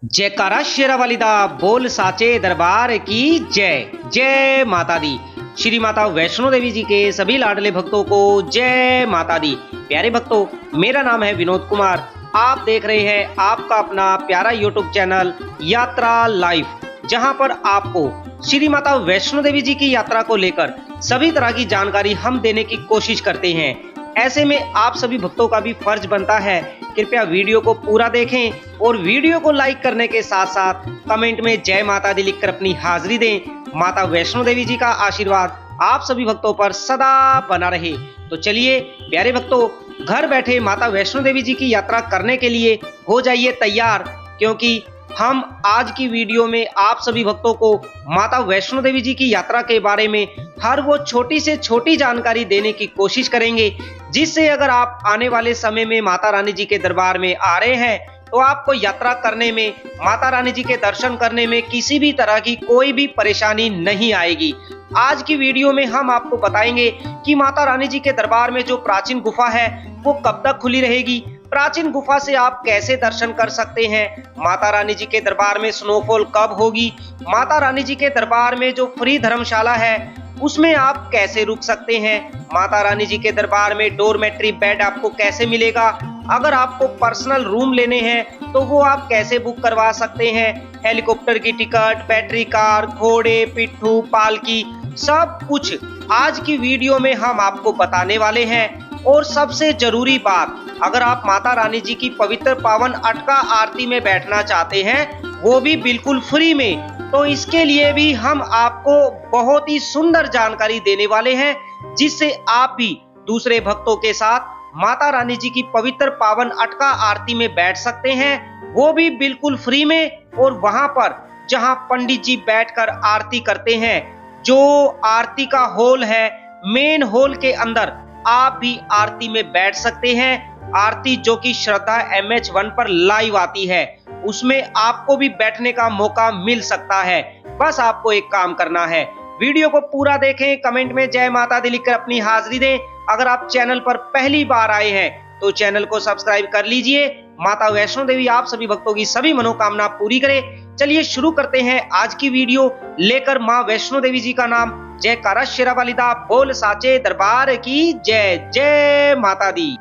जयकारा शेरा वालिदा बोल साचे दरबार की जय। जय माता दी। श्री माता वैष्णो देवी जी के सभी लाडले भक्तों को जय माता दी। प्यारे भक्तों, मेरा नाम है विनोद कुमार। आप देख रहे हैं आपका अपना प्यारा यूट्यूब चैनल यात्रा लाइव, जहां पर आपको श्री माता वैष्णो देवी जी की यात्रा को लेकर सभी तरह की जानकारी हम देने की कोशिश करते हैं। ऐसे में आप सभी भक्तों का भी फर्ज बनता है, कृपया वीडियो को पूरा देखें और वीडियो को लाइक करने के साथ साथ कमेंट में जय माता दी लिखकर अपनी हाजिरी दें। माता वैष्णो देवी जी का आशीर्वाद आप सभी भक्तों पर सदा बना रहे। तो चलिए प्यारे भक्तों, घर बैठे माता वैष्णो देवी जी की यात्रा करने के लिए हो जाइए तैयार, क्योंकि हम आज की वीडियो में आप सभी भक्तों को माता वैष्णो देवी जी की यात्रा के बारे में हर वो छोटी से छोटी जानकारी देने की कोशिश करेंगे, जिससे अगर आप आने वाले समय में माता रानी जी के दरबार में आ रहे हैं तो आपको यात्रा करने में, माता रानी जी के दर्शन करने में किसी भी तरह की कोई भी परेशानी नहीं आएगी। आज की वीडियो में हम आपको बताएंगे कि माता रानी जी के दरबार में जो प्राचीन गुफा है वो कब तक खुली रहेगी, प्राचीन गुफा से आप कैसे दर्शन कर सकते हैं, माता रानी जी के दरबार में स्नोफॉल कब होगी, माता रानी जी के दरबार में जो फ्री धर्मशाला है उसमें आप कैसे रुक सकते हैं, माता रानी जी के दरबार में डोरमेट्री बेड आपको कैसे मिलेगा, अगर आपको पर्सनल रूम लेने हैं तो वो आप कैसे बुक करवा सकते हैं, हेलीकॉप्टर की टिकट, बैटरी कार, घोड़े, पिट्ठू, पालकी, सब कुछ आज की वीडियो में हम आपको बताने वाले हैं। और सबसे जरूरी बात, अगर आप माता रानी जी की पवित्र पावन अटका आरती में बैठना चाहते हैं वो भी बिल्कुल फ्री में, तो इसके लिए भी हम आपको बहुत ही सुंदर जानकारी देने वाले हैं, जिससे आप भी दूसरे भक्तों के साथ माता रानी जी की पवित्र पावन अटका आरती में बैठ सकते हैं, वो भी बिल्कुल फ्री में। और वहां पर जहां पंडित जी बैठकर आरती करते हैं, जो आरती का हॉल है, मेन हॉल के अंदर आप भी आरती में बैठ सकते हैं। आरती जो कि श्रद्धा MH1 पर लाइव आती है, उसमें आपको भी बैठने का मौका मिल सकता है। बस आपको एक काम करना है, वीडियो को पूरा देखें, कमेंट में जय माता दी लिखकर अपनी हाजिरी दें। अगर आप चैनल पर पहली बार आए हैं तो चैनल को सब्सक्राइब कर लीजिए। माता वैष्णो देवी आप सभी भक्तों की सभी मनोकामना पूरी करे। चलिए शुरू करते हैं आज की वीडियो, लेकर माँ वैष्णो देवी जी का नाम। जयकारा शेरा वालिदा बोल साचे दरबार की जय। जय माता दी।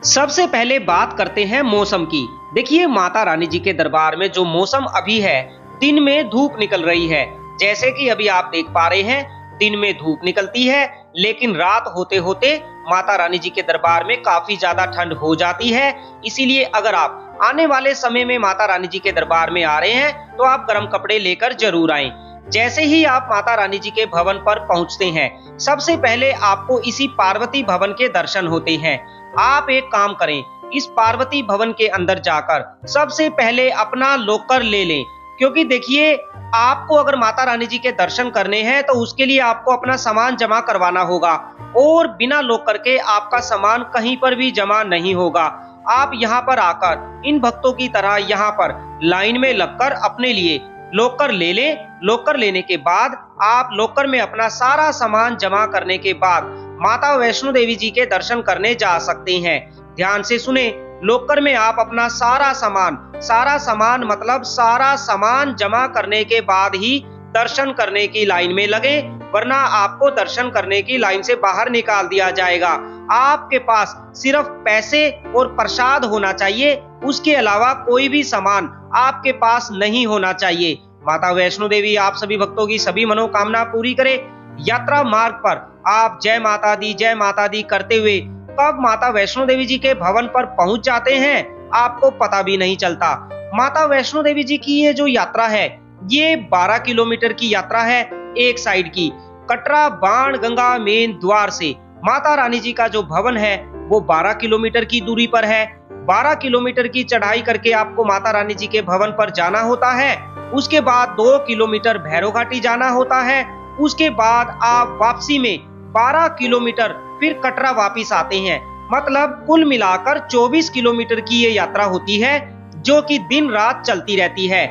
सबसे पहले बात करते हैं मौसम की। देखिए, माता रानी जी के दरबार में जो मौसम अभी है, दिन में धूप निकल रही है, जैसे कि अभी आप देख पा रहे हैं, दिन में धूप निकलती है, लेकिन रात होते होते माता रानी जी के दरबार में काफी ज्यादा ठंड हो जाती है। इसीलिए अगर आप आने वाले समय में माता रानी जी के दरबार में आ रहे हैं तो आप गर्म कपड़े लेकर जरूर आएं। जैसे ही आप माता रानी जी के भवन पर पहुंचते हैं, सबसे पहले आपको इसी पार्वती भवन के दर्शन होते हैं। आप एक काम करें, इस पार्वती भवन के अंदर जाकर सबसे पहले अपना लॉकर ले लें, क्योंकि देखिए, आपको अगर माता रानी जी के दर्शन करने हैं तो उसके लिए आपको अपना सामान जमा करवाना होगा, और बिना लॉकर के आपका सामान कहीं पर भी जमा नहीं होगा। आप यहाँ पर आकर इन भक्तों की तरह यहाँ पर लाइन में लगकर अपने लिए लॉकर ले लें। लॉकर लेने के बाद आप लॉकर में अपना सारा सामान जमा करने के बाद माता वैष्णो देवी जी के दर्शन करने जा सकते हैं। ध्यान से सुने, लॉकर में आप अपना सारा सामान मतलब सारा सामान जमा करने के बाद ही दर्शन करने की लाइन में लगे, वरना आपको दर्शन करने की लाइन से बाहर निकाल दिया जाएगा। आपके पास सिर्फ पैसे और प्रसाद होना चाहिए, उसके अलावा कोई भी सामान आपके पास नहीं होना चाहिए। माता वैष्णो देवी आप सभी भक्तों की सभी मनोकामना पूरी करे। यात्रा मार्ग पर आप जय माता दी करते हुए कब माता वैष्णो देवी जी के भवन पर पहुंच जाते हैं आपको पता भी नहीं चलता। माता वैष्णो देवी जी की ये जो यात्रा है, ये 12 किलोमीटर की यात्रा है एक साइड की। कटरा बाण गंगा मेन द्वार से माता रानी जी का जो भवन है वो 12 किलोमीटर की दूरी पर है। 12 किलोमीटर की चढ़ाई करके आपको माता रानी जी के भवन पर जाना होता है। उसके बाद 2 किलोमीटर भैरव घाटी जाना होता है। उसके बाद आप वापसी में 12 किलोमीटर फिर कटरा वापिस आते हैं। मतलब कुल मिलाकर 24 किलोमीटर की ये यात्रा होती है, जो कि दिन रात चलती रहती है।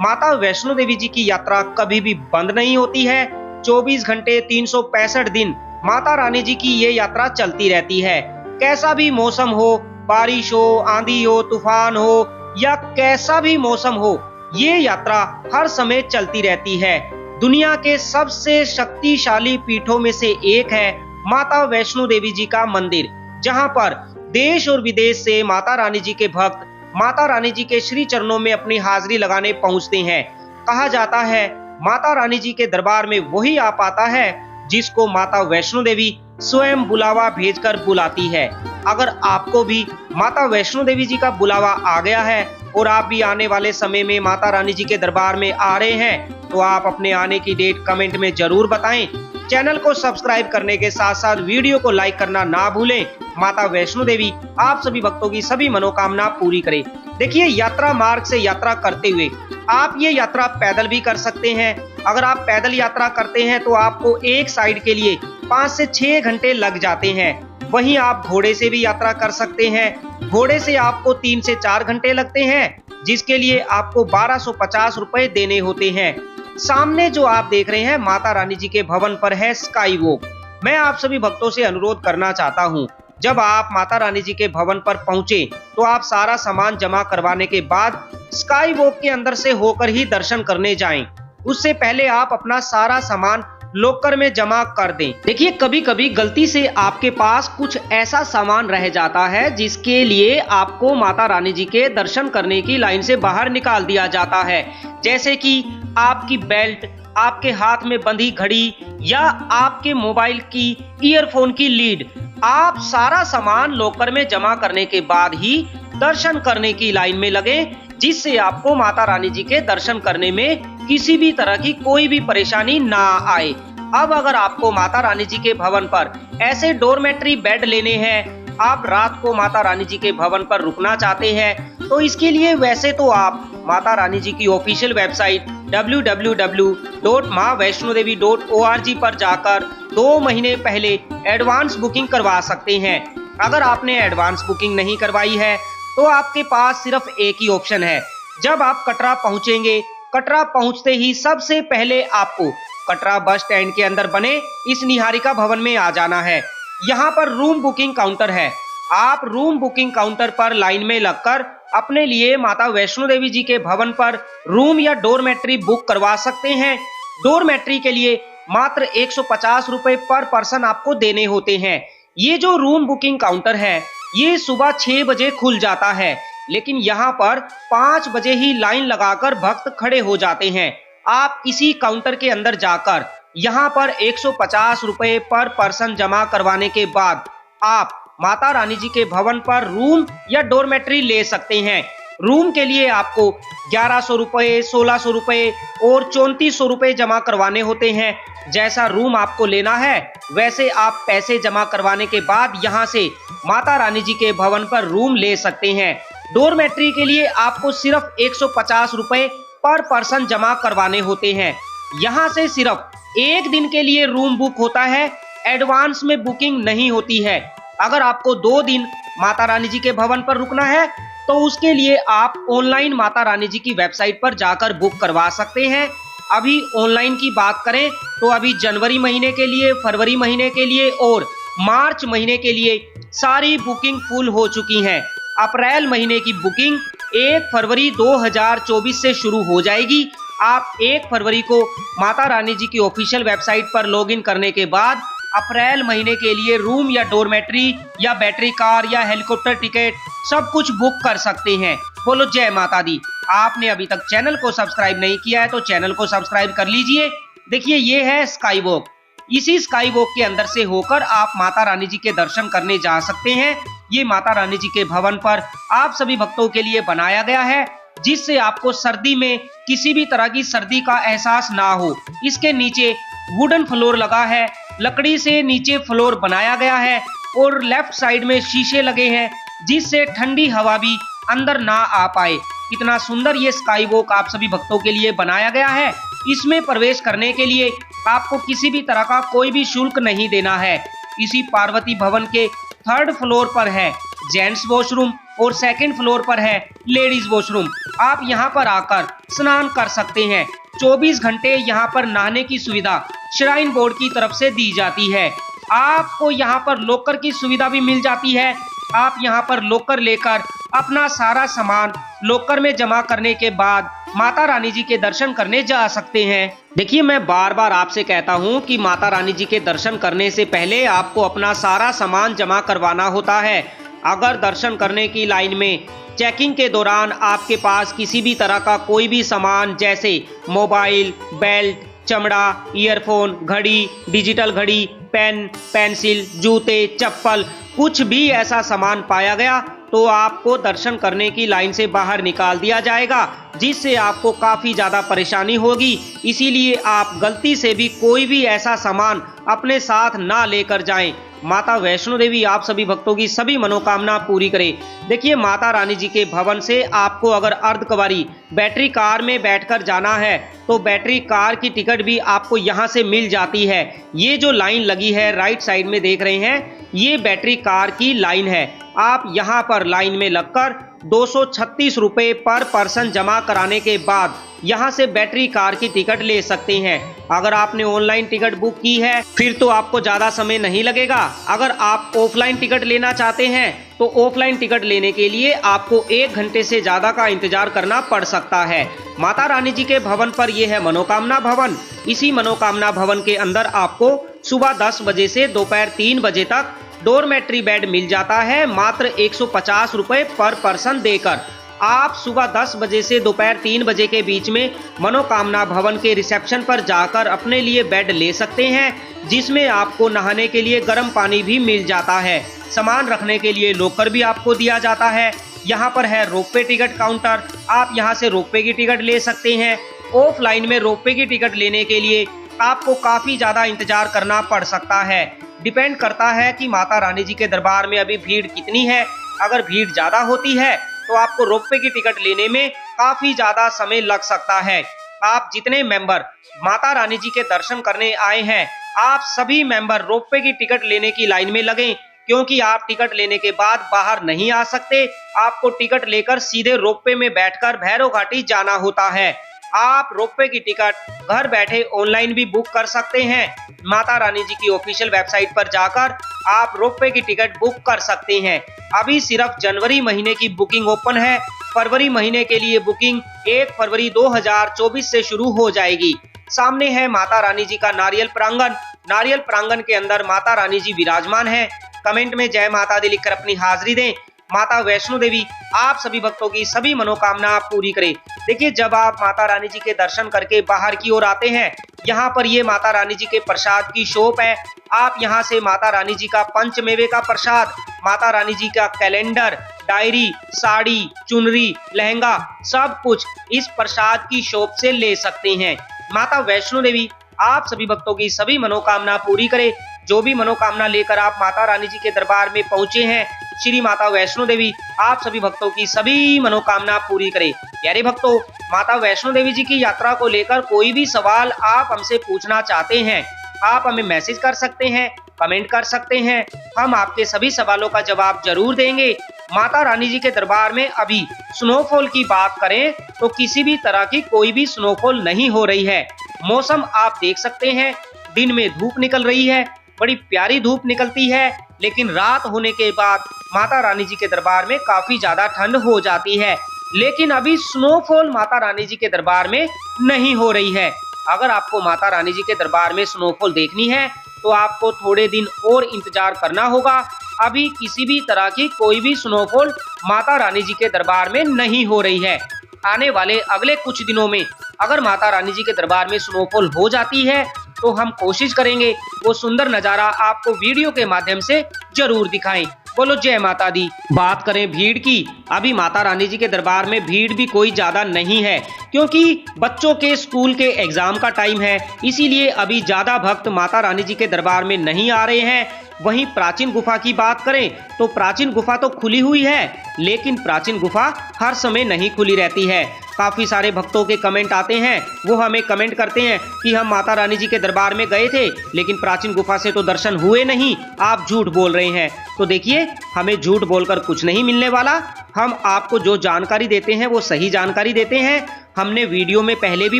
माता वैष्णो देवी जी की यात्रा कभी भी बंद नहीं होती है। 24 घंटे 365 दिन माता रानी जी की ये यात्रा चलती रहती है। कैसा भी मौसम हो, बारिश हो, आंधी हो, तूफान हो या कैसा भी मौसम हो, ये यात्रा हर समय चलती रहती है। दुनिया के सबसे शक्तिशाली पीठों में से एक है माता वैष्णो देवी जी का मंदिर, जहां पर देश और विदेश से माता रानी जी के भक्त माता रानी जी के श्री चरणों में अपनी हाजिरी लगाने पहुंचते हैं। कहा जाता है माता रानी जी के दरबार में वही आ पाता है जिसको माता वैष्णो देवी स्वयं बुलावा भेजकर बुलाती है। अगर आपको भी माता वैष्णो देवी जी का बुलावा आ गया है और आप भी आने वाले समय में माता रानी जी के दरबार में आ रहे हैं, तो आप अपने आने की डेट कमेंट में जरूर बताएं। चैनल को सब्सक्राइब करने के साथ साथ वीडियो को लाइक करना ना भूलें। माता वैष्णो देवी आप सभी भक्तों की सभी मनोकामना पूरी करे। देखिए, यात्रा मार्ग से यात्रा करते हुए आप ये यात्रा पैदल भी कर सकते हैं। अगर आप पैदल यात्रा करते हैं तो आपको एक साइड के लिए 5 से 6 घंटे लग जाते हैं। वहीं आप घोड़े से भी यात्रा कर सकते हैं। घोड़े से आपको 3 से 4 घंटे लगते हैं, जिसके लिए आपको 1250 रुपए देने होते हैं। सामने जो आप देख रहे हैं माता रानी जी के भवन पर है स्काई वॉक। मैं आप सभी भक्तों से अनुरोध करना चाहता हूं, जब आप माता रानी जी के भवन पर पहुंचे तो आप सारा सामान जमा करवाने के बाद स्काई वॉक के अंदर से होकर ही दर्शन करने जाएं। उससे पहले आप अपना सारा सामान लॉकर में जमा कर दें। देखिए, कभी कभी गलती से आपके पास कुछ ऐसा सामान रह जाता है जिसके लिए आपको माता रानी जी के दर्शन करने की लाइन से बाहर निकाल दिया जाता है, जैसे कि आपकी बेल्ट, आपके हाथ में बंधी घड़ी या आपके मोबाइल की ईयरफोन की लीड। आप सारा सामान लॉकर में जमा करने के बाद ही दर्शन करने की लाइन में लगे, जिससे आपको माता रानी जी के दर्शन करने में किसी भी तरह की कोई भी परेशानी ना आए। अब अगर आपको माता रानी जी के भवन पर ऐसे डोरमेट्री बेड लेने हैं, आप रात को माता रानी जी के भवन पर रुकना चाहते हैं, तो इसके लिए वैसे तो आप माता रानी जी की ऑफिशियल वेबसाइट www.maavaishnodevi.org पर जाकर 2 महीने पहले एडवांस बुकिंग करवा सकते हैं। अगर आपने एडवांस बुकिंग नहीं करवाई है तो आपके पास सिर्फ एक ही ऑप्शन है। जब आप कटरा पहुंचेंगे, कटरा पहुंचते ही सबसे पहले आपको कटरा बस स्टैंड के अंदर बने इस निहारिका भवन में आ जाना है। यहाँ पर रूम बुकिंग काउंटर है। आप रूम बुकिंग काउंटर पर लाइन में लगकर अपने लिए माता वैष्णो देवी जी के भवन पर रूम या डोरमेट्री बुक करवा सकते हैं। डोरमेट्री के लिए मात्र 150 रुपए पर पर्सन आपको देने होते हैं। ये जो रूम बुकिंग काउंटर है ये सुबह 6 बजे खुल जाता है, लेकिन यहाँ पर 5 बजे ही लाइन लगाकर भक्त खड़े हो जाते हैं। आप इसी काउंटर के अंदर जाकर यहाँ पर 150 रुपए पर पर्सन जमा करवाने के बाद आप माता रानी जी के भवन पर रूम या डोरमेट्री ले सकते हैं। रूम के लिए आपको 1100 रुपए, 1600 रुपए और 3400 रुपए जमा करवाने होते हैं। जैसा रूम आपको लेना है वैसे आप पैसे जमा करवाने के बाद यहाँ से माता रानी जी के भवन पर रूम ले सकते हैं। डोरमेट्री के लिए आपको सिर्फ 150 रुपए पर पर्सन जमा करवाने होते हैं। यहाँ से सिर्फ एक दिन के लिए रूम बुक होता है, एडवांस में बुकिंग नहीं होती है। अगर आपको 2 दिन माता रानी जी के भवन पर रुकना है तो उसके लिए आप ऑनलाइन माता रानी जी की वेबसाइट पर जाकर बुक करवा सकते हैं। अभी ऑनलाइन की बात करें तो अभी जनवरी महीने के लिए, फरवरी महीने के लिए और मार्च महीने के लिए सारी बुकिंग फुल हो चुकी हैं। अप्रैल महीने की बुकिंग 1 फरवरी 2024 से शुरू हो जाएगी। आप 1 फरवरी को माता रानी जी की ऑफिशियल वेबसाइट पर लॉगिन करने के बाद अप्रैल महीने के लिए रूम या डोरमेट्री या बैटरी कार या हेलीकॉप्टर टिकट सब कुछ बुक कर सकते हैं। बोलो जय माता दी। आपने अभी तक चैनल को सब्सक्राइब नहीं किया है तो चैनल को सब्सक्राइब कर लीजिए। देखिए, ये है स्काई वॉक। इसी स्काई वॉक के अंदर से होकर आप माता रानी जी के दर्शन करने जा सकते हैं। ये माता रानी जी के भवन पर आप सभी भक्तों के लिए बनाया गया है, जिससे आपको सर्दी में किसी भी तरह की सर्दी का एहसास ना हो। इसके नीचे वुडन फ्लोर लगा है, लकड़ी से नीचे फ्लोर बनाया गया है और लेफ्ट साइड में शीशे लगे हैं, जिससे ठंडी हवा भी अंदर ना आ पाए। कितना सुंदर ये स्काई वॉक आप सभी भक्तों के लिए बनाया गया है। इसमें प्रवेश करने के लिए आपको किसी भी तरह का कोई भी शुल्क नहीं देना है। इसी पार्वती भवन के 3rd फ्लोर पर है जेंट्स वॉशरूम और 2nd फ्लोर पर है लेडीज वॉशरूम। आप यहाँ पर आकर स्नान कर सकते हैं। 24 घंटे यहाँ पर नहाने की सुविधा श्राइन बोर्ड की तरफ से दी जाती है। आपको यहाँ पर लॉकर की सुविधा भी मिल जाती है। आप यहाँ पर लॉकर लेकर अपना सारा सामान लॉकर में जमा करने के बाद माता रानी जी के दर्शन करने जा सकते हैं। देखिए, मैं बार बार आपसे कहता हूँ कि माता रानी जी के दर्शन करने से पहले आपको अपना सारा सामान जमा करवाना होता है। अगर दर्शन करने की लाइन में चेकिंग के दौरान आपके पास किसी भी तरह का कोई भी सामान जैसे मोबाइल, बेल्ट, चमड़ा, ईयरफोन, घड़ी, डिजिटल घड़ी, पेन, पेंसिल, जूते, चप्पल, कुछ भी ऐसा सामान पाया गया तो आपको दर्शन करने की लाइन से बाहर निकाल दिया जाएगा, जिससे आपको काफ़ी ज़्यादा परेशानी होगी। इसीलिए आप गलती से भी कोई भी ऐसा सामान अपने साथ ना लेकर जाएं। माता वैष्णो देवी आप सभी भक्तों की सभी मनोकामना पूरी करे। देखिए, माता रानी जी के भवन से आपको अगर अर्धकुंवारी बैटरी कार में बैठकर जाना है तो बैटरी कार की टिकट भी आपको यहाँ से मिल जाती है। ये जो लाइन लगी है राइट साइड में देख रहे हैं, ये बैटरी कार की लाइन है। आप यहाँ पर लाइन में लगकर 236 रुपये पर पर्सन जमा कराने के बाद यहाँ से बैटरी कार की टिकट ले सकते हैं। अगर आपने ऑनलाइन टिकट बुक की है फिर तो आपको ज़्यादा समय नहीं लगेगा। अगर आप ऑफलाइन टिकट लेना चाहते हैं तो ऑफलाइन टिकट लेने के लिए आपको 1 घंटे से ज़्यादा का इंतजार करना पड़ सकता है। माता रानी जी के भवन पर यह है मनोकामना भवन। इसी मनोकामना भवन के अंदर आपको सुबह 10 बजे से दोपहर 3 बजे तक डोरमेट्री बेड मिल जाता है, मात्र 150 रुपये पर पर्सन देकर। आप सुबह 10 बजे से दोपहर 3 बजे के बीच में मनोकामना भवन के रिसेप्शन पर जाकर अपने लिए बेड ले सकते हैं, जिसमें आपको नहाने के लिए गर्म पानी भी मिल जाता है। सामान रखने के लिए लॉकर भी आपको दिया जाता है। यहाँ पर है रोपवे टिकट काउंटर, आप यहाँ से रोपवे की टिकट ले सकते हैं। ऑफलाइन में रोपवे की टिकट लेने के लिए आपको काफ़ी ज़्यादा इंतजार करना पड़ सकता है। डिपेंड करता है कि माता रानी जी के दरबार में अभी भीड़ कितनी है। अगर भीड़ ज़्यादा होती है तो आपको रोपवे की टिकट लेने में काफ़ी ज़्यादा समय लग सकता है। आप जितने मेंबर माता रानी जी के दर्शन करने आए हैं, आप सभी मेंबर रोपवे की टिकट लेने की लाइन में लगें, क्योंकि आप टिकट लेने के बाद बाहर नहीं आ सकते। आपको टिकट लेकर सीधे रोपवे में बैठकर भैरव घाटी जाना होता है। आप रोपवे की टिकट घर बैठे ऑनलाइन भी बुक कर सकते हैं। माता रानी जी की ऑफिशियल वेबसाइट पर जाकर आप रोपवे की टिकट बुक कर सकते हैं। अभी सिर्फ जनवरी महीने की बुकिंग ओपन है। फरवरी महीने के लिए बुकिंग 1 फरवरी 2024 से शुरू हो जाएगी। सामने है माता रानी जी का नारियल प्रांगण। नारियल प्रांगण के अंदर माता रानी जी विराजमान है। कमेंट में जय माता दी लिखकर अपनी हाजिरी दें। माता वैष्णो देवी आप सभी भक्तों की सभी मनोकामना पूरी करे। देखिए, जब आप माता रानी जी के दर्शन करके बाहर की ओर आते हैं, यहाँ पर ये माता रानी जी के प्रसाद की शॉप है। आप यहाँ से माता रानी जी का पंचमेवे का प्रसाद, माता रानी जी का कैलेंडर, डायरी, साड़ी, चुनरी, लहंगा, सब कुछ इस प्रसाद की शॉप से ले सकते हैं। माता वैष्णो देवी आप सभी भक्तों की सभी मनोकामना पूरी करे। जो भी मनोकामना लेकर आप माता रानी जी के दरबार में पहुंचे हैं, श्री माता वैष्णो देवी आप सभी भक्तों की सभी मनोकामना पूरी करे। प्यारे भक्तों, माता वैष्णो देवी जी की यात्रा को लेकर कोई भी सवाल आप हमसे पूछना चाहते हैं, आप हमें मैसेज कर सकते हैं, कमेंट कर सकते हैं। हम आपके सभी सवालों का जवाब जरूर देंगे। माता रानी जी के दरबार में अभी स्नोफॉल की बात करें तो किसी भी तरह की कोई भी स्नोफॉल नहीं हो रही है। मौसम आप देख सकते हैं, दिन में धूप निकल रही है, बड़ी प्यारी धूप निकलती है, लेकिन रात होने के बाद माता रानी जी के दरबार में काफी ज्यादा ठंड हो जाती है। लेकिन अभी स्नोफॉल माता रानी जी के दरबार में नहीं हो रही है। अगर आपको माता रानी जी के दरबार में स्नोफॉल देखनी है तो आपको थोड़े दिन और इंतजार करना होगा। अभी किसी भी तरह की कोई भी स्नोफॉल माता रानी जी के दरबार में नहीं हो रही है। आने वाले अगले कुछ दिनों में अगर माता रानी जी के दरबार में स्नोफॉल हो जाती है तो हम कोशिश करेंगे वो सुंदर नज़ारा आपको वीडियो के माध्यम से जरूर दिखाएं। बोलो जय माता दी। बात करें भीड़ की, अभी माता रानी जी के दरबार में भीड़ भी कोई ज्यादा नहीं है, क्योंकि बच्चों के स्कूल के एग्जाम का टाइम है। इसीलिए अभी ज्यादा भक्त माता रानी जी के दरबार में नहीं आ रहे हैं। वहीं प्राचीन गुफा की बात करें तो प्राचीन गुफा तो खुली हुई है, लेकिन प्राचीन गुफा हर समय नहीं खुली रहती है। काफ़ी सारे भक्तों के कमेंट आते हैं, वो हमें कमेंट करते हैं कि हम माता रानी जी के दरबार में गए थे लेकिन प्राचीन गुफा से तो दर्शन हुए नहीं, आप झूठ बोल रहे हैं। तो देखिए, हमें झूठ बोलकर कुछ नहीं मिलने वाला। हम आपको जो जानकारी देते हैं वो सही जानकारी देते हैं। हमने वीडियो में पहले भी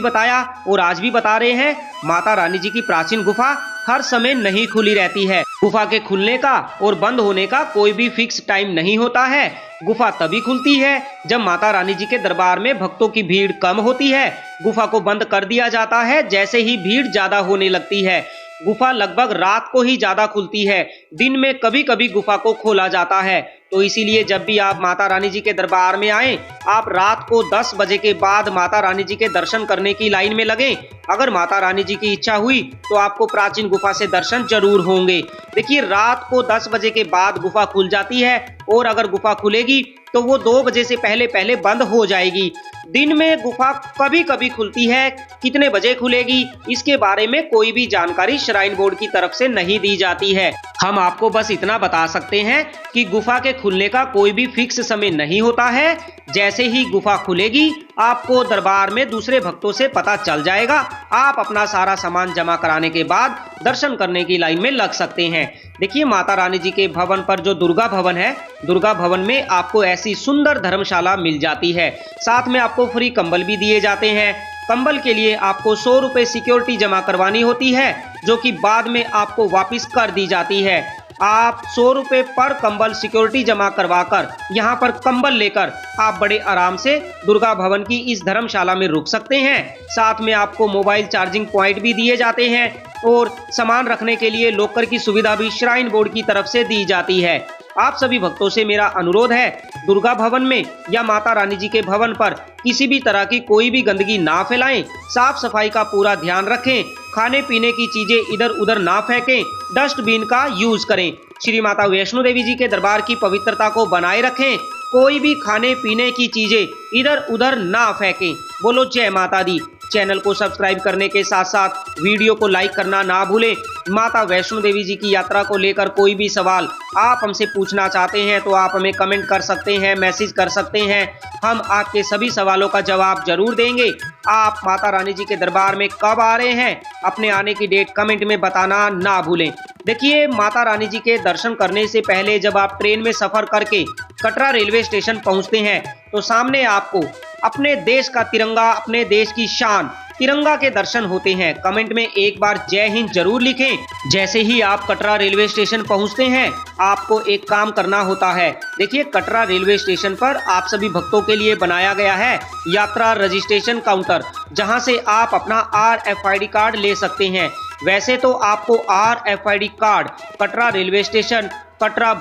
बताया और आज भी बता रहे हैं, माता रानी जी की प्राचीन गुफा हर समय नहीं खुली रहती है। गुफा के खुलने का और बंद होने का कोई भी फिक्स टाइम नहीं होता है। गुफा तभी खुलती है जब माता रानी जी के दरबार में भक्तों की भीड़ कम होती है। गुफा को बंद कर दिया जाता है जैसे ही भीड़ ज्यादा होने लगती है। गुफा लगभग रात को ही ज्यादा खुलती है, दिन में कभी कभी गुफा को खोला जाता है। तो इसीलिए जब भी आप माता रानी जी के दरबार में आएं, आप रात को 10 बजे के बाद माता रानी जी के दर्शन करने की लाइन में लगें। अगर माता रानी जी की इच्छा हुई तो आपको प्राचीन गुफा से दर्शन जरूर होंगे। देखिए, रात को 10 बजे के बाद गुफा खुल जाती है और अगर गुफा खुलेगी तो वो 2 बजे से पहले पहले बंद हो जाएगी। दिन में गुफा कभी कभी खुलती है, कितने बजे खुलेगी इसके बारे में कोई भी जानकारी श्राइन बोर्ड की तरफ से नहीं दी जाती है। हम आपको बस इतना बता सकते हैं कि गुफा के खुलने का कोई भी फिक्स समय नहीं होता है। जैसे ही गुफा खुलेगी आपको दरबार में दूसरे भक्तों से पता चल जाएगा। आप अपना सारा सामान जमा कराने के बाद दर्शन करने की लाइन में लग सकते हैं। देखिए, माता रानी जी के भवन पर जो दुर्गा भवन है, दुर्गा भवन में आपको ऐसी सुंदर धर्मशाला मिल जाती है। साथ में आपको फ्री कंबल भी दिए जाते हैं। कंबल के लिए आपको 100 रुपए सिक्योरिटी जमा करवानी होती है, जो कि बाद में आपको वापस कर दी जाती है। आप 100 रुपए पर कंबल सिक्योरिटी जमा करवाकर यहाँ पर कंबल लेकर आप बड़े आराम से दुर्गा भवन की इस धर्मशाला में रुक सकते हैं। साथ में आपको मोबाइल चार्जिंग पॉइंट भी दिए जाते हैं और सामान रखने के लिए लॉकर की सुविधा भी श्राइन बोर्ड की तरफ से दी जाती है। आप सभी भक्तों से मेरा अनुरोध है, दुर्गा भवन में या माता रानी जी के भवन पर किसी भी तरह की कोई भी गंदगी ना फैलाएं, साफ सफाई का पूरा ध्यान रखें, खाने पीने की चीजें इधर उधर ना फेंकें, डस्टबिन का यूज करें। श्री माता वैष्णो देवी जी के दरबार की पवित्रता को बनाए रखें, कोई भी खाने पीने की चीजें इधर उधर ना फेंकें। बोलो जय माता दी। चैनल को सब्सक्राइब करने के साथ साथ वीडियो को लाइक करना ना भूलें। माता वैष्णो देवी जी की यात्रा को लेकर कोई भी सवाल आप हमसे पूछना चाहते हैं तो आप हमें कमेंट कर सकते हैं, मैसेज कर सकते हैं। हम आपके सभी सवालों का जवाब जरूर देंगे। आप माता रानी जी के दरबार में कब आ रहे हैं, अपने आने की डेट कमेंट में बताना ना भूलें। देखिए, माता रानी जी के दर्शन करने से पहले जब आप ट्रेन में सफर करके कटरा रेलवे स्टेशन पहुंचते हैं तो सामने आपको अपने देश का तिरंगा, अपने देश की शान तिरंगा के दर्शन होते हैं। कमेंट में एक बार जय हिंद जरूर लिखें। जैसे ही आप कटरा रेलवे स्टेशन पहुंचते हैं आपको एक काम करना होता है। देखिए, कटरा रेलवे स्टेशन पर आप सभी भक्तों के लिए बनाया गया है यात्रा रजिस्ट्रेशन काउंटर, जहां से आप अपना RFID कार्ड ले सकते हैं। वैसे तो आपको RFID card Katra railway station, Katra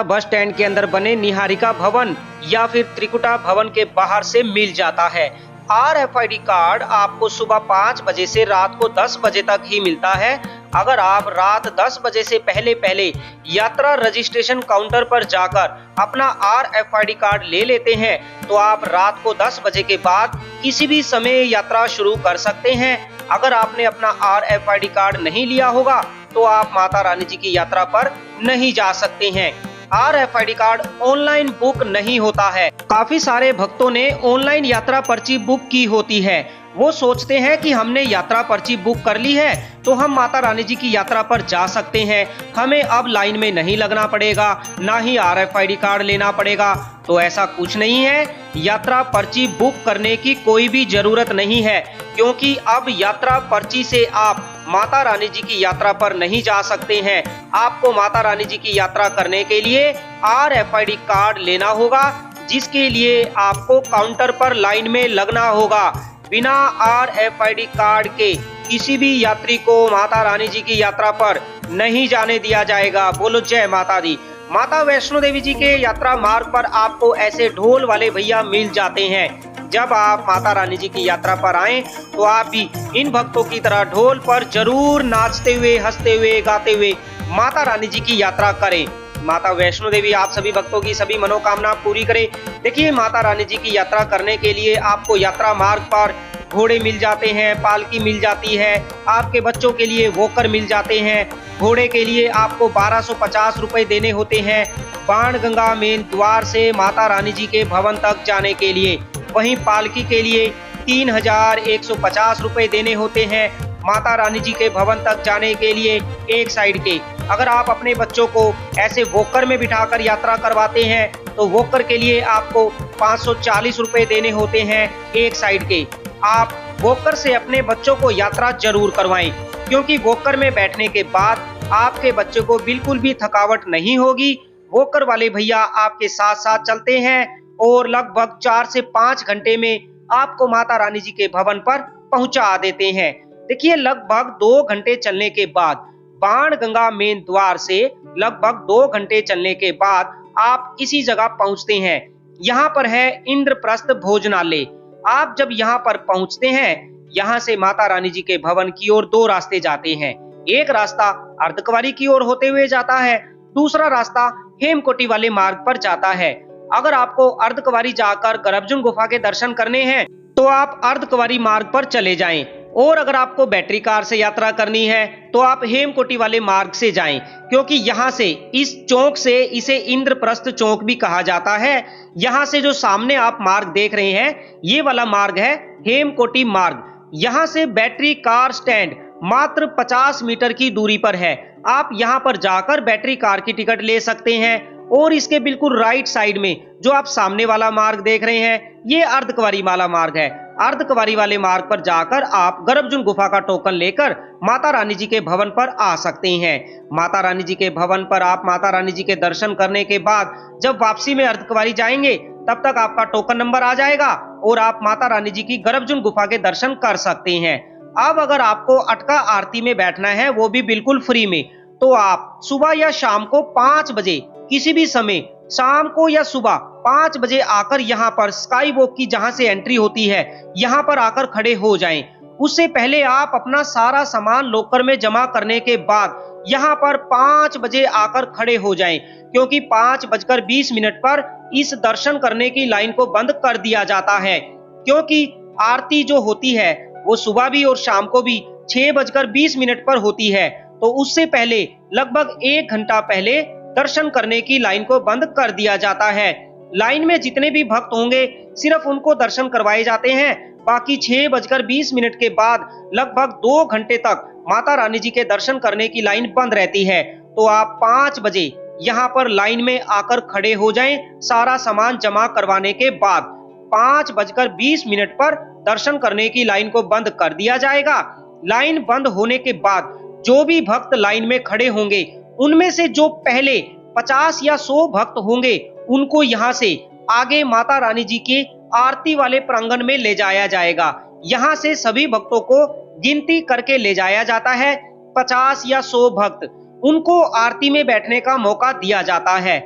bus stand के अंदर बने निहारिका भवन या फिर त्रिकुटा भवन के बाहर से मिल जाता है। RFID कार्ड आपको सुबह 5 बजे से रात को 10 बजे तक ही मिलता है। अगर आप रात 10 बजे से पहले पहले यात्रा रजिस्ट्रेशन काउंटर पर जाकर अपना RFID कार्ड ले लेते हैं तो आप रात को 10 बजे के बाद किसी भी समय यात्रा शुरू कर सकते हैं। अगर आपने अपना RFID कार्ड नहीं लिया होगा तो आप माता रानी जी की यात्रा पर नहीं जा सकते हैं। RFID कार्ड ऑनलाइन बुक नहीं होता है। काफी सारे भक्तों ने ऑनलाइन यात्रा पर्ची बुक की होती है। वो सोचते हैं कि हमने यात्रा पर्ची बुक कर ली है तो हम माता रानी जी की यात्रा पर जा सकते हैं, हमें अब लाइन में नहीं लगना पड़ेगा, ना ही RFID कार्ड लेना पड़ेगा। तो ऐसा कुछ नहीं है। यात्रा पर्ची बुक करने की कोई भी जरूरत नहीं है, क्योंकि अब यात्रा पर्ची से आप माता रानी जी की यात्रा पर नहीं जा सकते हैं। आपको माता रानी जी की यात्रा करने के लिए RFID कार्ड लेना होगा, जिसके लिए आपको काउंटर पर लाइन में लगना होगा। बिना RFID कार्ड के किसी भी यात्री को माता रानी जी की यात्रा पर नहीं जाने दिया जाएगा। बोलो जय माता दी। माता वैष्णो देवी जी के यात्रा मार्ग पर आपको ऐसे ढोल वाले भैया मिल जाते हैं। जब आप माता रानी जी की यात्रा पर आएं तो आप भी इन भक्तों की तरह ढोल पर जरूर नाचते हुए, हंसते हुए, गाते हुए माता रानी जी की यात्रा करें। माता वैष्णो देवी आप सभी भक्तों की सभी मनोकामना पूरी करे। देखिए, माता रानी जी की यात्रा करने के लिए आपको यात्रा मार्ग पर घोड़े मिल जाते हैं, पालकी मिल जाती है, आपके बच्चों के लिए वॉकर मिल जाते हैं। घोड़े के लिए आपको 1250 रुपए देने होते हैं बाणगंगा मेन द्वार से माता रानी जी के भवन तक जाने के लिए। वहीं पालकी के लिए 3150 रुपए देने होते हैं माता रानी जी के भवन तक जाने के लिए एक साइड के। अगर आप अपने बच्चों को ऐसे वॉकर में बिठाकर यात्रा करवाते हैं तो वॉकर के लिए आपको 540 रुपए देने होते हैं एक साइड के। आप वॉकर से अपने बच्चों को यात्रा जरूर करवाएं, क्योंकि वॉकर में बैठने के बाद आपके बच्चे को बिल्कुल भी थकावट नहीं होगी। वॉकर वाले भैया आपके साथ साथ चलते हैं और लगभग 4 से 5 घंटे में आपको माता रानी जी के भवन पर पहुंचा देते हैं। देखिए, लगभग 2 घंटे चलने के बाद बाणगंगा मेन द्वार से लगभग 2 घंटे चलने के बाद आप इसी जगह पहुंचते हैं। यहाँ पर है इंद्रप्रस्थ भोजनालय। आप जब यहाँ पर पहुंचते हैं, यहाँ से माता रानी जी के भवन की ओर 2 रास्ते जाते हैं। एक रास्ता अर्धकुंवारी की ओर होते हुए जाता है, दूसरा रास्ता हेमकोटी वाले मार्ग पर जाता है। अगर आपको अर्धकुंवारी जाकर गर्भजून गुफा के दर्शन करने हैं तो आप अर्धकुंवारी मार्ग पर चले जाएं, और अगर आपको बैटरी कार से यात्रा करनी है तो आप हेमकोटी वाले मार्ग से जाएं, क्योंकि यहाँ से इस चौक से इसे इंद्रप्रस्थ चौक भी कहा जाता है। यहाँ से जो सामने आप मार्ग देख रहे हैं, ये वाला मार्ग है हेमकोटी मार्ग। यहाँ से बैटरी कार स्टैंड मात्र 50 मीटर की दूरी पर है। आप यहाँ पर जाकर बैटरी कार की टिकट ले सकते हैं। और इसके बिल्कुल राइट साइड में जो आप सामने वाला मार्ग देख रहे हैं, ये अर्धकुंवारी वाला मार्ग है। अर्धकुंवारी वाले मार्ग पर जाकर आप गर्भजून गुफा का टोकन लेकर माता रानी जी के भवन पर आ सकते हैं। माता रानी जी के भवन पर आप माता रानी जी के दर्शन करने के बाद जब वापसी में अर्धकुंवारी जाएंगे, तब तक आपका टोकन नंबर आ जाएगा और आप माता रानी जी की गर्भजून गुफा के दर्शन कर सकते हैं। अब अगर आपको अटका आरती में बैठना है, वो भी बिल्कुल फ्री में, तो आप सुबह या शाम को 5 बजे किसी भी समय, शाम को या सुबह 5 बजे आकर यहाँ पर स्काई वॉक की जहाँ से एंट्री होती है, यहाँ पर आकर खड़े हो जाएं। उससे पहले आप अपना सारा सामान लॉकर में जमा करने के बाद यहाँ पर 5 बजे आकर खड़े हो जाएं, क्योंकि 5:20 पर इस दर्शन करने की लाइन को बंद कर दिया जाता है। क्योंकि आरती जो होती है वो सुबह भी और शाम को भी 6:20 पर होती है, तो उससे पहले लगभग 1 घंटा पहले दर्शन करने की लाइन को बंद कर दिया जाता है। लाइन में जितने भी भक्त होंगे सिर्फ उनको दर्शन करवाए जाते हैं। बाकी 6:20 के बाद लगभग 2 घंटे तक माता रानी जी के दर्शन करने की लाइन बंद रहती है। तो आप 5 बजे यहाँ पर लाइन में आकर खड़े हो जाएं। सारा सामान जमा करवाने के बाद 5:20 पर दर्शन करने की लाइन को बंद कर दिया जाएगा। लाइन बंद होने के बाद जो भी भक्त लाइन में खड़े होंगे, उनमें से जो पहले 50 या 100 भक्त होंगे, उनको यहाँ से आगे माता रानी जी के आरती वाले प्रांगण में ले जाया जाएगा। यहाँ से सभी भक्तों को गिनती करके ले जाया जाता है। 50 या 100 भक्त, उनको आरती में बैठने का मौका दिया जाता है।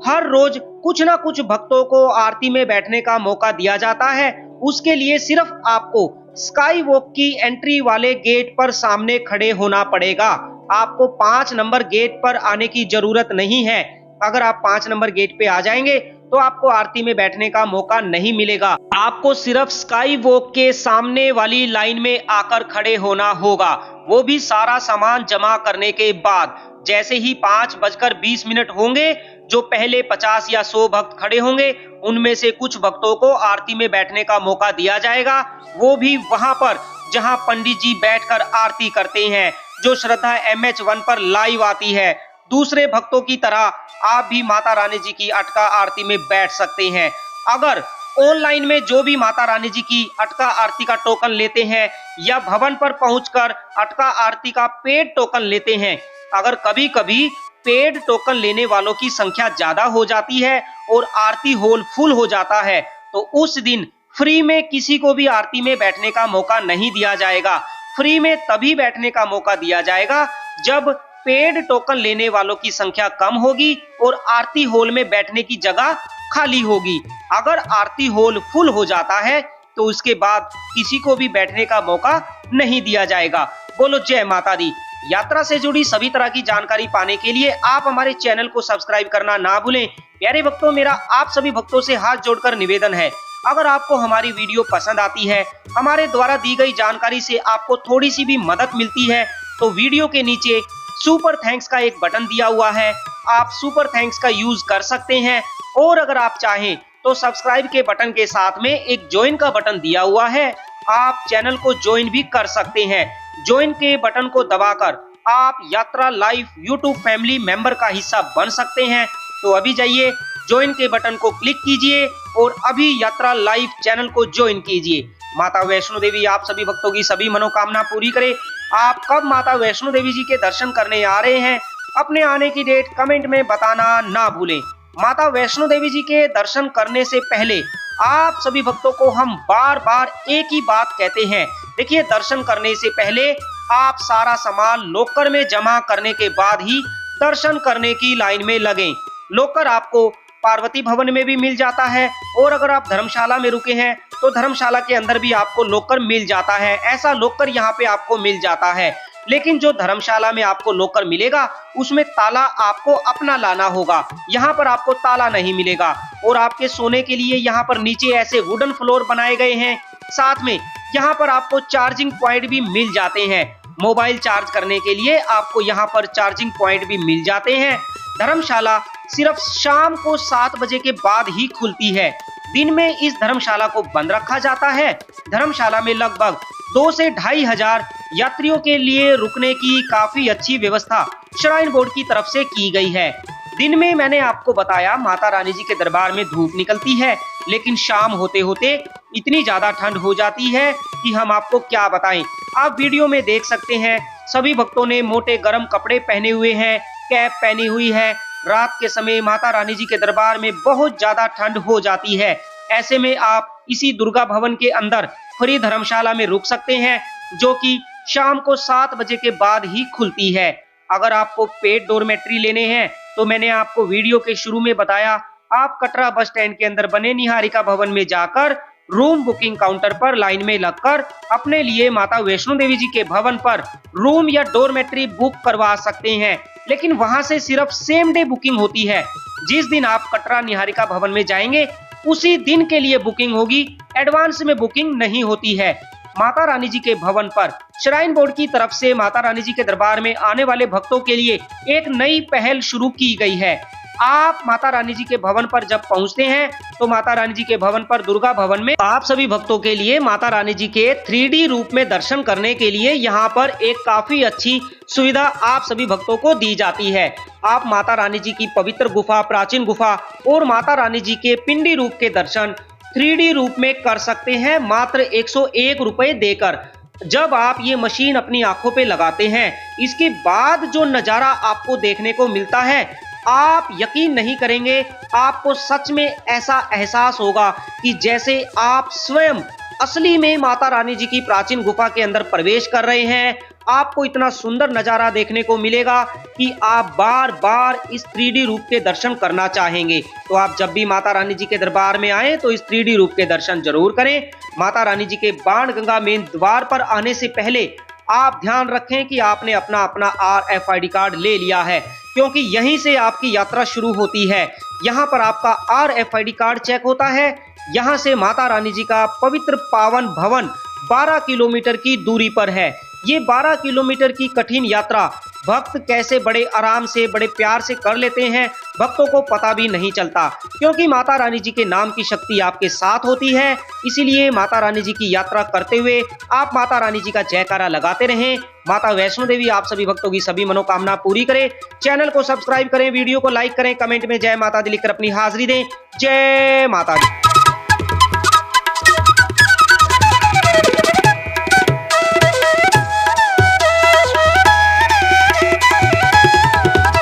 हर रोज कुछ ना कुछ भक्तों को आरती में बैठने का मौका दिया जाता है। उसके लिए सिर्फ आपको स्काई वॉक की एंट्री वाले गेट पर सामने खड़े होना पड़ेगा। आपको 5 नंबर गेट पर आने की जरूरत नहीं है। अगर आप 5 नंबर गेट पे आ जाएंगे तो आपको आरती में बैठने का मौका नहीं मिलेगा। आपको सिर्फ स्काई वॉक के सामने वाली लाइन में आकर खड़े होना होगा, वो भी सारा सामान जमा करने के बाद। जैसे ही 5:20 होंगे, जो पहले 50 या 100 भक्त खड़े होंगे, उनमें से कुछ भक्तों को आरती में बैठने का मौका दिया जाएगा। वो भी वहां पर जहां पंडित जी बैठकर आरती करते हैं, जो श्रद्धा MH1 पर लाइव आती है। दूसरे भक्तों की तरह आप भी माता रानी जी की अटका आरती में बैठ सकते हैं। अगर ऑनलाइन में जो भी माता रानी जी की अटका आरती का टोकन लेते हैं या भवन पर पहुंचकर अटका आरती का पेड टोकन लेते हैं, अगर कभी कभी पेड टोकन लेने वालों की संख्या ज्यादा हो जाती है और आरती हॉल फुल हो जाता है, तो उस दिन फ्री में किसी को भी आरती में बैठने का मौका नहीं दिया जाएगा। फ्री में तभी बैठने का मौका दिया जाएगा जब पेड टोकन लेने वालों की संख्या कम होगी और आरती हॉल में बैठने की जगह खाली होगी। अगर आरती हॉल फुल हो जाता है तो उसके बाद किसी को भी बैठने का मौका नहीं दिया जाएगा। बोलो जय माता दी। यात्रा से जुड़ी सभी तरह की जानकारी पाने के लिए आप हमारे चैनल को सब्सक्राइब करना ना भूलें। प्यारे भक्तों, मेरा आप सभी भक्तों से हाथ जोड़कर निवेदन है, अगर आपको हमारी वीडियो पसंद आती है, हमारे द्वारा दी गई जानकारी से आपको थोड़ी सी भी मदद मिलती है, तो वीडियो के नीचे सुपर थैंक्स का एक बटन दिया हुआ है, आप सुपर थैंक्स का यूज कर सकते हैं। और अगर आप चाहें तो सब्सक्राइब के बटन के साथ में एक ज्वाइन का बटन दिया हुआ है, आप चैनल को ज्वाइन भी कर सकते हैं। ज्वाइन के बटन को दबाकर आप यात्रा लाइव यूट्यूब फैमिली मेंबर का हिस्सा बन सकते हैं। तो अभी जाइए, ज्वाइन के बटन को क्लिक कीजिए और अभी यात्रा लाइव चैनल को ज्वाइन कीजिए। माता वैष्णो देवी आप सभी भक्तों की सभी मनोकामना पूरी करे। आप कब माता वैष्णो देवी जी के दर्शन करने आ रहे हैं, अपने आने की डेट कमेंट में बताना ना भूलें। माता वैष्णो देवी जी के दर्शन करने से पहले आप सभी भक्तों को हम बार बार एक ही बात कहते हैं। देखिए, दर्शन करने से पहले आप सारा सामान लॉकर में जमा करने के बाद ही दर्शन करने की लाइन में लगें। लॉकर आपको पार्वती भवन में भी मिल जाता है, और अगर आप धर्मशाला में रुके हैं तो धर्मशाला के अंदर भी आपको लॉकर मिल जाता है। ऐसा लॉकर यहाँ पे आपको मिल जाता है। लेकिन जो धर्मशाला में आपको लॉकर मिलेगा उसमें ताला आपको अपना लाना होगा, यहाँ पर आपको ताला नहीं मिलेगा। और आपके सोने के लिए यहाँ पर नीचे ऐसे वुडन फ्लोर बनाए गए हैं। साथ में यहाँ पर आपको चार्जिंग पॉइंट भी मिल जाते हैं। मोबाइल चार्ज करने के लिए आपको यहाँ पर चार्जिंग पॉइंट भी मिल जाते हैं। धर्मशाला सिर्फ शाम को 7 बजे के बाद ही खुलती है। दिन में इस धर्मशाला को बंद रखा जाता है। धर्मशाला में लगभग 2 से 2,500 हजार यात्रियों के लिए रुकने की काफी अच्छी व्यवस्था श्राइन बोर्ड की तरफ से की गई है। दिन में मैंने आपको बताया माता रानी जी के दरबार में धूप निकलती है, लेकिन शाम होते होते इतनी ज्यादा ठंड हो जाती है कि हम आपको क्या बताएं। आप वीडियो में देख सकते हैं, सभी भक्तों ने मोटे गर्म कपड़े पहने हुए हैं, कैप पहनी हुई है। रात के समय माता रानी जी के दरबार में बहुत ज्यादा ठंड हो जाती है। ऐसे में आप इसी दुर्गा भवन के अंदर फ्री धर्मशाला में रुक सकते हैं, जो कि शाम को 7 बजे के बाद ही खुलती है। अगर आपको पेड डॉर्मेट्री लेने हैं तो मैंने आपको वीडियो के शुरू में बताया, आप कटरा बस स्टैंड के अंदर बने निहारिका भवन में जाकर रूम बुकिंग काउंटर पर लाइन में लगकर अपने लिए माता वैष्णो देवी जी के भवन पर रूम या डॉर्मेट्री बुक करवा सकते हैं। लेकिन वहां से सिर्फ सेम डे बुकिंग होती है। जिस दिन आप कटरा निहारिका भवन में जाएंगे उसी दिन के लिए बुकिंग होगी, एडवांस में बुकिंग नहीं होती है। माता रानी जी के भवन पर श्राइन बोर्ड की तरफ से माता रानी जी के दरबार में आने वाले भक्तों के लिए एक नई पहल शुरू की गई है। आप माता रानी जी के भवन पर जब पहुंचते हैं तो माता रानी जी के भवन पर दुर्गा भवन में आप सभी भक्तों के लिए माता रानी जी के 3D रूप में दर्शन करने के लिए यहाँ पर एक काफी अच्छी सुविधा आप सभी भक्तों को दी जाती है। आप माता रानी जी की पवित्र गुफा, प्राचीन गुफा और माता रानी जी के पिंडी रूप के दर्शन 3D रूप में कर सकते हैं मात्र 101 रुपए देकर। जब आप ये मशीन अपनी आंखों पे लगाते हैं, इसके बाद जो नजारा आपको देखने को मिलता है, आप यकीन नहीं करेंगे। आपको सच में ऐसा एहसास होगा कि जैसे आप स्वयं असली में माता रानी जी की प्राचीन गुफा के अंदर प्रवेश कर रहे हैं। आपको इतना सुंदर नजारा देखने को मिलेगा कि आप बार बार इस 3D रूप के दर्शन करना चाहेंगे। तो आप जब भी माता रानी जी के दरबार में आए तो इस 3D रूप के दर्शन जरूर करें। माता रानी जी के बाणगंगा मेन द्वार पर आने से पहले आप ध्यान रखें कि आपने अपना RFID कार्ड ले लिया है, क्योंकि यहीं से आपकी यात्रा शुरू होती है। यहाँ पर आपका RFID कार्ड चेक होता है। यहाँ से माता रानी जी का पवित्र पावन भवन 12 किलोमीटर की दूरी पर है। ये 12 किलोमीटर की कठिन यात्रा भक्त कैसे बड़े आराम से, बड़े प्यार से कर लेते हैं, भक्तों को पता भी नहीं चलता, क्योंकि माता रानी जी के नाम की शक्ति आपके साथ होती है। इसीलिए माता रानी जी की यात्रा करते हुए आप माता रानी जी का जयकारा लगाते रहें। माता वैष्णो देवी आप सभी भक्तों की सभी मनोकामना पूरी करे। चैनल को सब्सक्राइब करें, वीडियो को लाइक करें, कमेंट में जय माता दी लिखकर अपनी हाजिरी दें। जय माता दी।